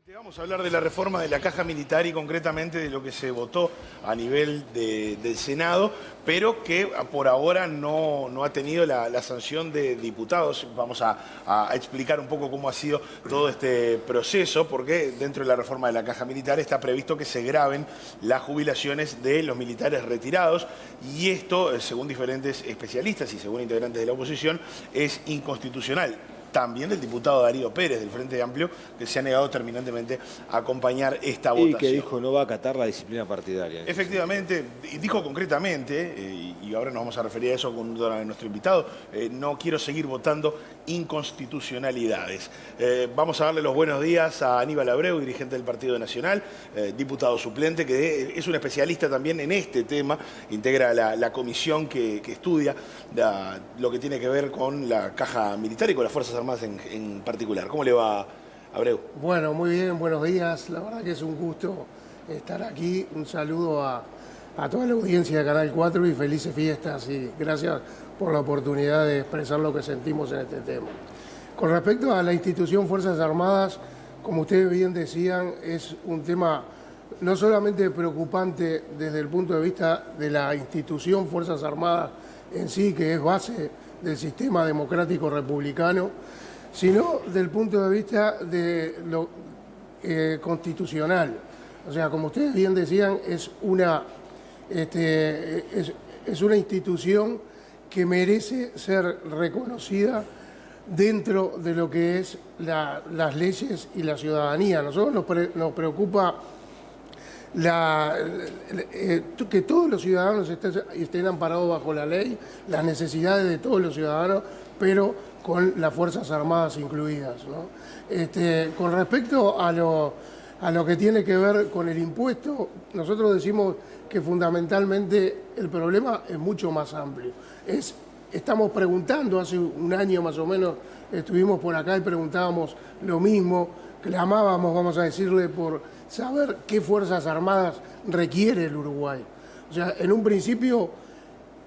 Vamos a hablar de la reforma de la caja militar y concretamente de lo que se votó a nivel del Senado, pero que por ahora no ha tenido la sanción de diputados. Vamos a explicar un poco cómo ha sido todo este proceso, porque dentro de la reforma de la caja militar está previsto que se graben las jubilaciones de los militares retirados y esto, según diferentes especialistas y según integrantes de la oposición, es inconstitucional. También del diputado Darío Pérez, del Frente Amplio, que se ha negado terminantemente a acompañar esta votación. Y que dijo no va a acatar la disciplina partidaria. Efectivamente, y dijo concretamente, y ahora nos vamos a referir a eso con nuestro invitado, no quiero seguir votando inconstitucionalidades. Vamos a darle los buenos días a Aníbal Abreu, dirigente del Partido Nacional, diputado suplente, que es un especialista también en este tema, integra la comisión que estudia lo que tiene que ver con la caja militar y con las Fuerzas Armadas en particular. ¿Cómo le va, Abreu? Bueno, muy bien, buenos días. La verdad que es un gusto estar aquí. Un saludo a toda la audiencia de Canal 4 y felices fiestas y gracias por la oportunidad de expresar lo que sentimos en este tema. Con respecto a la institución Fuerzas Armadas, como ustedes bien decían, es un tema no solamente preocupante desde el punto de vista de la institución Fuerzas Armadas en sí, que es base del sistema democrático republicano, sino del punto de vista de lo constitucional. O sea, como ustedes bien decían, es una institución que merece ser reconocida dentro de lo que es las leyes y la ciudadanía. A nosotros nos preocupa que todos los ciudadanos estén amparados bajo la ley, las necesidades de todos los ciudadanos, pero con las Fuerzas Armadas incluidas, ¿no? Con respecto a lo que tiene que ver con el impuesto, nosotros decimos que fundamentalmente el problema es mucho más amplio. Estamos preguntando, hace un año más o menos estuvimos por acá y preguntábamos lo mismo, clamábamos, vamos a decirle, por saber qué Fuerzas Armadas requiere el Uruguay. O sea, en un principio,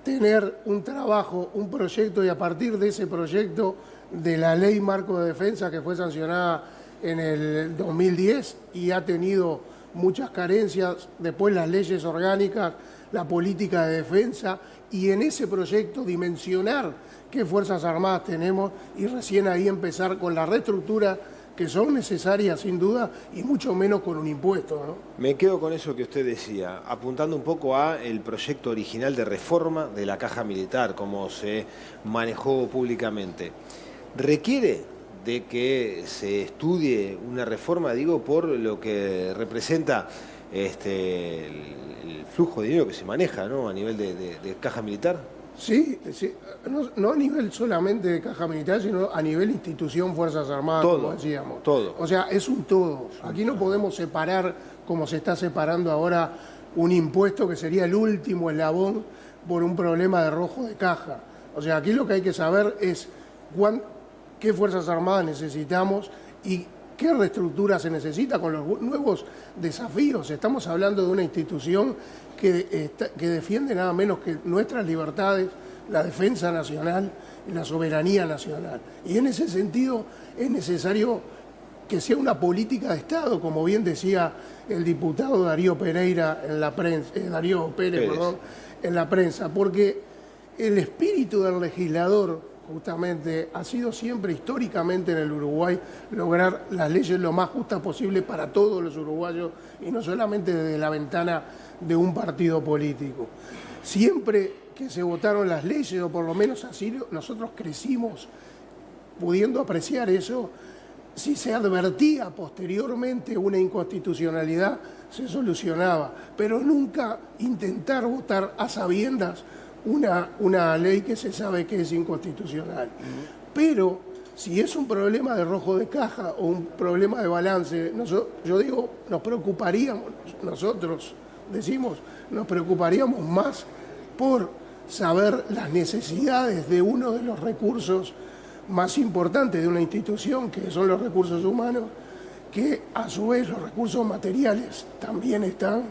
tener un trabajo, un proyecto, y a partir de ese proyecto de la Ley Marco de Defensa, que fue sancionada en el 2010 y ha tenido muchas carencias, después las leyes orgánicas, la política de defensa, y en ese proyecto dimensionar qué Fuerzas Armadas tenemos y recién ahí empezar con la reestructura que son necesarias sin duda y mucho menos con un impuesto, ¿no? Me quedo con eso que usted decía, apuntando un poco a el proyecto original de reforma de la caja militar, como se manejó públicamente. ¿Requiere de que se estudie una reforma, digo, por lo que representa el flujo de dinero que se maneja, ¿no?, a nivel de caja militar? Sí, sí. No a nivel solamente de caja militar, sino a nivel institución Fuerzas Armadas, todo, como decíamos. Todo. O sea, es un todo. Aquí no podemos separar, como se está separando ahora, un impuesto que sería el último eslabón por un problema de rojo de caja. O sea, aquí lo que hay que saber es qué Fuerzas Armadas necesitamos y qué reestructura se necesita con los nuevos desafíos. Estamos hablando de una institución que defiende nada menos que nuestras libertades, la defensa nacional y la soberanía nacional. Y en ese sentido es necesario que sea una política de Estado, como bien decía el diputado Darío Pereira en la prensa, Darío Pérez, perdón, en la prensa, porque el espíritu del legislador justamente ha sido siempre históricamente en el Uruguay lograr las leyes lo más justas posible para todos los uruguayos y no solamente desde la ventana de un partido político. Siempre que se votaron las leyes, o por lo menos así nosotros crecimos pudiendo apreciar eso, si se advertía posteriormente una inconstitucionalidad, se solucionaba, pero nunca intentar votar a sabiendas una ley que se sabe que es inconstitucional. Pero si es un problema de rojo de caja o un problema de balance, yo digo, nos preocuparíamos, nosotros decimos, nos preocuparíamos más por saber las necesidades de uno de los recursos más importantes de una institución, que son los recursos humanos, que a su vez los recursos materiales también están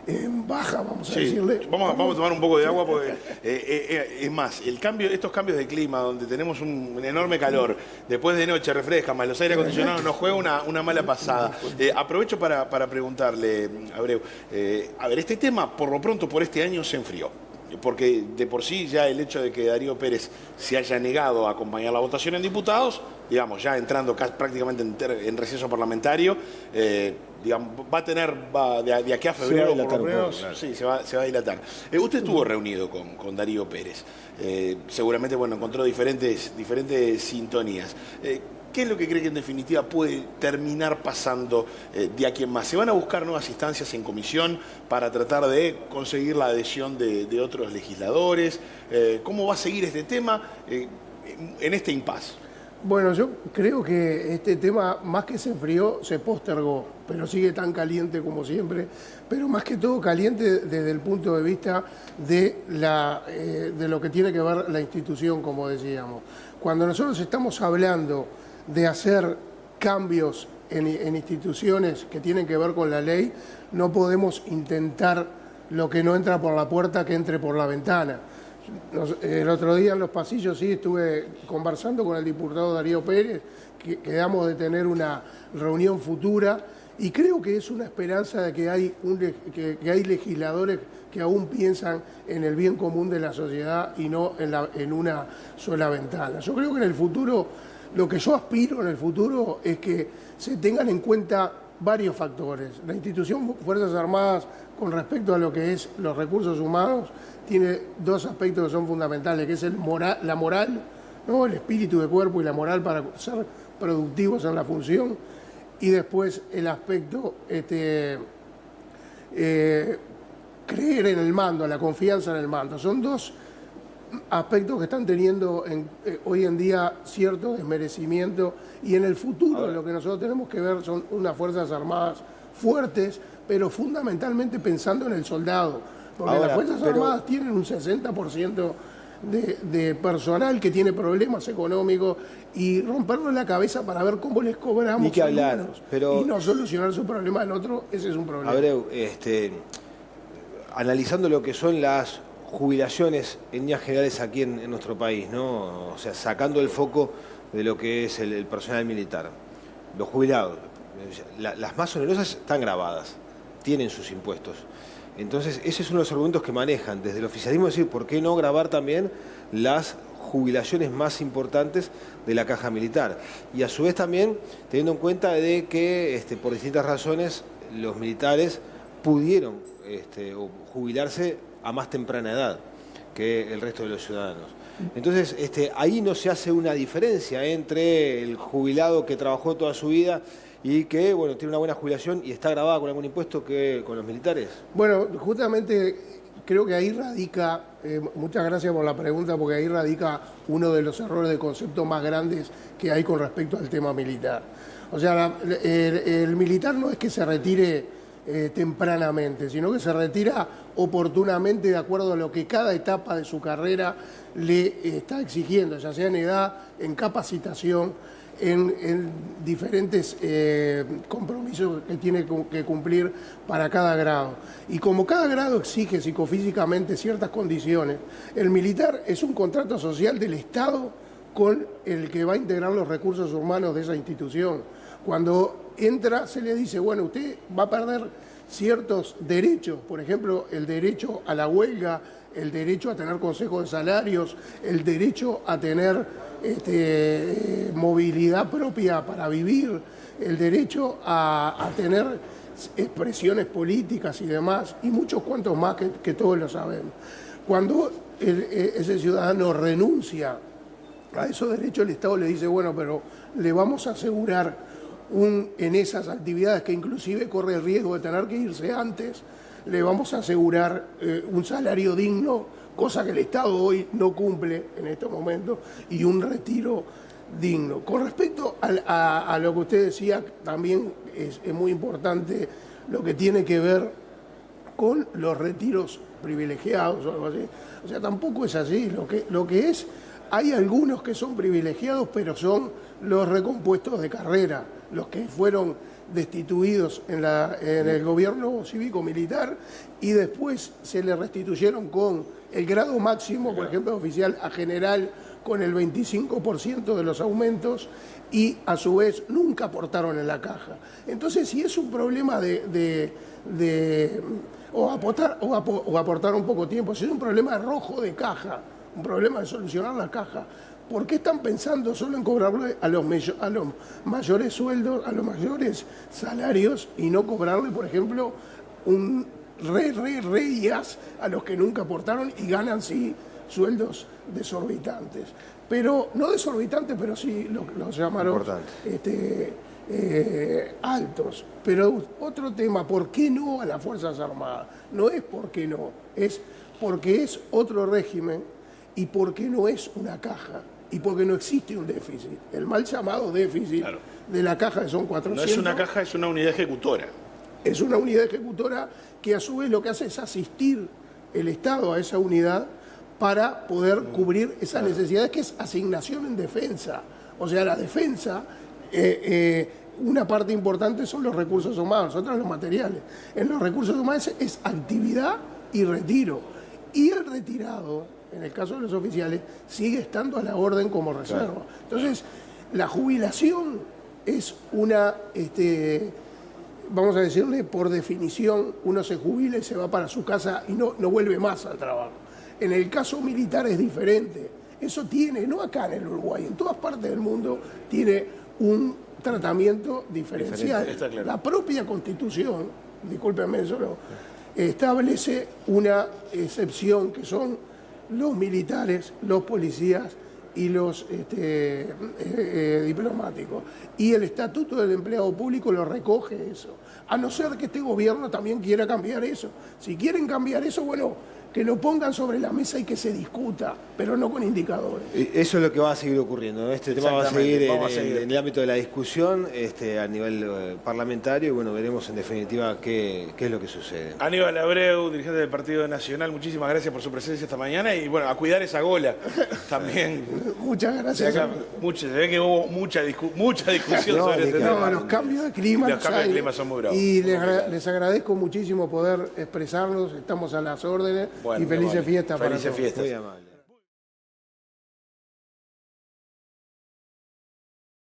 en baja, vamos a Sí, decirle. vamos a tomar un poco de agua porque es más, estos cambios de clima donde tenemos un enorme calor, después de noche refresca, más los aire acondicionados nos juega una mala pasada. Aprovecho para preguntarle, Abreu, a ver, este tema por lo pronto por este año se enfrió. Porque de por sí ya el hecho de que Darío Pérez se haya negado a acompañar la votación en diputados, digamos, ya entrando prácticamente en receso parlamentario, digamos, de aquí a febrero, por lo menos, claro. Sí, se va a dilatar. Usted estuvo reunido con Darío Pérez. Seguramente, bueno, encontró diferentes sintonías. ¿Qué es lo que cree que en definitiva puede terminar pasando de aquí en más? ¿Se van a buscar nuevas instancias en comisión para tratar de conseguir la adhesión de otros legisladores? ¿Cómo va a seguir este tema en este impasse? Bueno, yo creo que este tema, más que se enfrió, se postergó, pero sigue tan caliente como siempre, pero más que todo caliente desde el punto de vista de lo que tiene que ver la institución, como decíamos. Cuando nosotros estamos hablando de hacer cambios en instituciones que tienen que ver con la ley, no podemos intentar lo que no entra por la puerta que entre por la ventana. El otro día en los pasillos sí estuve conversando con el diputado Darío Pérez, que quedamos de tener una reunión futura y creo que es una esperanza de que hay legisladores que aún piensan en el bien común de la sociedad y no en una sola ventana. Yo creo que en el futuro, lo que yo aspiro en el futuro es que se tengan en cuenta varios factores. La institución Fuerzas Armadas, con respecto a lo que es los recursos humanos, tiene dos aspectos que son fundamentales, que es la moral, ¿no? El espíritu de cuerpo y la moral para ser productivos en la función, y después el aspecto creer en el mando, la confianza en el mando. Son dos aspectos que están teniendo hoy en día cierto desmerecimiento, y en el futuro lo que nosotros tenemos que ver son unas Fuerzas Armadas fuertes, pero fundamentalmente pensando en el soldado, porque las Fuerzas Armadas tienen un 60% de personal que tiene problemas económicos, y romperle la cabeza para ver cómo les cobramos y no solucionar su problema del otro, ese es un problema. Abreu, analizando lo que son las jubilaciones en líneas generales aquí en nuestro país, ¿no? O sea, sacando el foco de lo que es el personal militar, los jubilados, las más onerosas están grabadas, tienen sus impuestos. Entonces, ese es uno de los argumentos que manejan desde el oficialismo, decir, ¿por qué no grabar también las jubilaciones más importantes de la caja militar? Y a su vez también teniendo en cuenta de que por distintas razones los militares pudieron jubilarse a más temprana edad que el resto de los ciudadanos. Entonces, ahí no se hace una diferencia entre el jubilado que trabajó toda su vida y que, bueno, tiene una buena jubilación y está grabada con algún impuesto, que con los militares. Bueno, justamente creo que ahí radica, muchas gracias por la pregunta, porque ahí radica uno de los errores de concepto más grandes que hay con respecto al tema militar. O sea, el militar no es que se retire tempranamente, sino que se retira oportunamente de acuerdo a lo que cada etapa de su carrera le está exigiendo, ya sea en edad, en capacitación, en diferentes compromisos que tiene que cumplir para cada grado. Y como cada grado exige psicofísicamente ciertas condiciones, el militar es un contrato social del Estado con el que va a integrar los recursos humanos de esa institución. Cuando entra se le dice, bueno, usted va a perder ciertos derechos, por ejemplo, el derecho a la huelga, el derecho a tener consejo de salarios, el derecho a tener movilidad propia para vivir, el derecho a tener expresiones políticas y demás, y muchos cuantos más que todos lo sabemos. Cuando ese ciudadano renuncia a esos derechos, el Estado le dice, bueno, pero le vamos a asegurar en esas actividades que inclusive corre el riesgo de tener que irse antes, le vamos a asegurar un salario digno, cosa que el Estado hoy no cumple en estos momentos, y un retiro digno. Con respecto a lo que usted decía, también es muy importante lo que tiene que ver con los retiros privilegiados o algo así. O sea, tampoco es así. Lo que es, hay algunos que son privilegiados, pero son los recompuestos de carrera. los que fueron destituidos en el gobierno cívico-militar y después se le restituyeron con el grado máximo, por ejemplo, de oficial a general, con el 25% de los aumentos, y a su vez nunca aportaron en la caja. Entonces, si es un problema o aportar un poco tiempo, si es un problema de rojo de caja, un problema de solucionar la caja, ¿por qué están pensando solo en cobrarle a los mayores sueldos, a los mayores salarios, y no cobrarle, por ejemplo, un IAS a los que nunca aportaron y ganan sí sueldos desorbitantes? Pero no desorbitantes, pero sí los llamaron altos. Pero otro tema, ¿por qué no a las Fuerzas Armadas? No es porque no, es porque es otro régimen y porque no es una caja y porque no existe un déficit. El mal llamado déficit de la caja, que son 400... No es una caja, es una unidad ejecutora. Es una unidad ejecutora que a su vez lo que hace es asistir el Estado a esa unidad para poder cubrir esas necesidades, que es asignación en defensa. O sea, la defensa, una parte importante son los recursos humanos, otras los materiales. En los recursos humanos es actividad y retiro. Y el retirado, en el caso de los oficiales, sigue estando a la orden como reserva. Entonces, la jubilación es una... vamos a decirle, por definición, uno se jubila y se va para su casa y no vuelve más al trabajo. En el caso militar es diferente. Eso tiene, no acá en el Uruguay, en todas partes del mundo tiene un tratamiento diferencial. Está claro. La propia Constitución, discúlpenme, solo establece una excepción que son los militares, los policías y los diplomáticos. Y el Estatuto del Empleado Público lo recoge eso. A no ser que este gobierno también quiera cambiar eso. Si quieren cambiar eso, bueno, que lo pongan sobre la mesa y que se discuta, pero no con indicadores. Eso es lo que va a seguir ocurriendo, ¿no? Este tema va a seguir en el ámbito de la discusión a nivel parlamentario, y bueno, veremos en definitiva qué es lo que sucede. Aníbal Abreu, dirigente del Partido Nacional, muchísimas gracias por su presencia esta mañana y bueno, a cuidar esa gola también. Muchas gracias. Se ve que hubo mucha discusión sobre este tema. Los cambios de clima. Los cambios de clima son muy bravos. Y les agradezco muchísimo poder expresarnos, estamos a las órdenes. Bueno, y felices fiestas para todos. Felices fiestas. Muy amable.